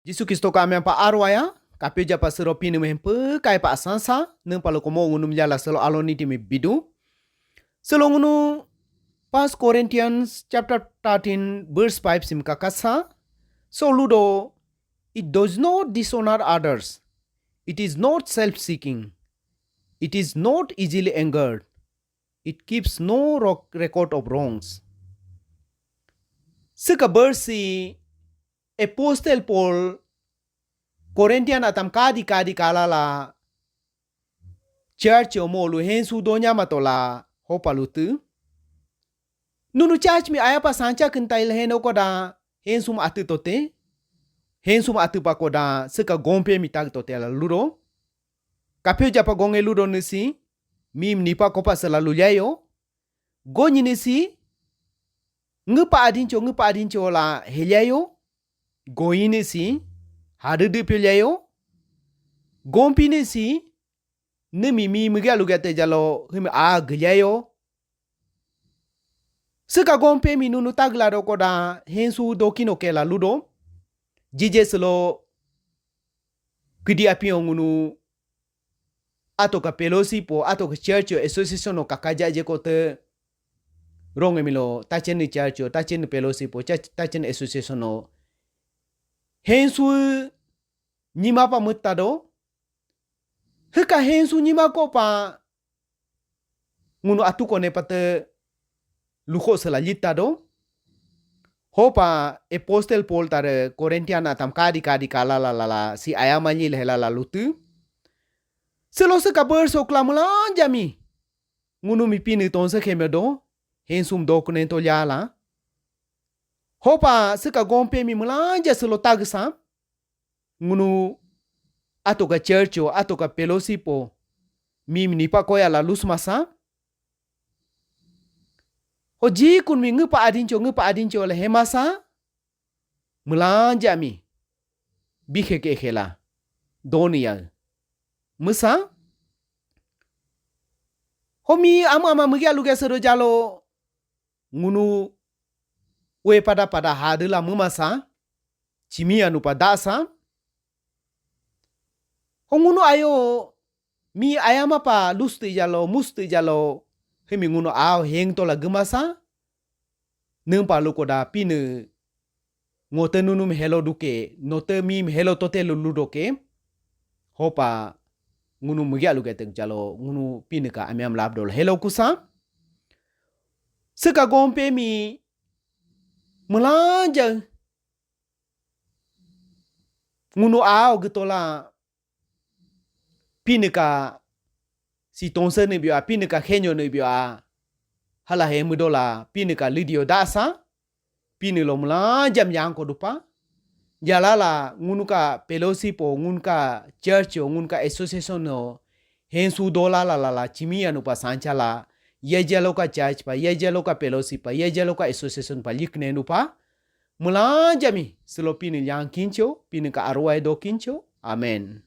Jisu Kristo kami pa arwaya, kape japa sero pini mehempe, kai pa asansa, neng palo komo ngunum jala selo aloni timi bidu. Selo ngunu First Corinthians chapter 13 verse 5 sim kakasa. So ludo, it does not dishonor others. It is not self-seeking. It is not easily angered. It keeps no record of wrongs. Sika versi Apostle Paul Corinthian atam kadi kalala church omolu hensu donya matola hopalutu. Nunu church mi ayapa sancha kintail heno koda hensum atu tote. Hensum atu pakoda sika gompe mi tag tote la luro. Kapyo japa gonge luro nisi. Mim nipa kopa selalu yayo. Gonyi nisi. Ngupa adincho la helyayo. Goyi nisi. Hadudu pilyayo. Gompi nisi. Nimi mi mga lugate jalo himi agyayo. Sika gompe mi nunu taglaro koda hensu dokino kela ludo. Jije selo kidi apion ngunu ato ka pelosi po ato ka church association no kakaja je kote rong emilo tachen ni church tachen ni pelosi po tachen association no hensu nyima pa mutado heka hensu nyima ko pa ngunu atu ko ne pate luho sela litado hopa Apostle Paul tare Corinthiana tam kadi kala la si ayamanyi lehela la lutu selo se kabar so klamula jami ngunu mi pini ton se kemedo hensum do kunen to yala hopa se ka gompe mi mulanja selo tagsa ngunu ato ka church ato ka pelosi po mi ni pa ko ya la luz masa hoji kun mi ngupa adincho le hemasa mulanja mi bihe ke khela donia musa homi ama mugya luga sero jalo ngunu we pada hadela mumasa chimia nu padasa ngunu ayo mi ayama pa musti jalo hemi ngunu aw heng to la gemasa nung pa lukoda pine ngote nunum hello duke note mi hello tote luludoke hopa ngunu mugya lugateng jalo ngunu pinika amiam labdol hello kusa seka gompe mi mulanja ngunu aw gitola pinika si tonse ne bia pinika henyo ne bia hala he mudola pinika lidio dasa pinilo mulanja myang ko dupa jalala ngunuka pelosi po ngunka church ngunka association no hensu dola la chimia nu pa sanchala yejalo ka church pa yejalo ka pelosi pa yejalo ka association pa likne nu pa mulanja mi selo pini yang kincho pinika arwai do kincho amen.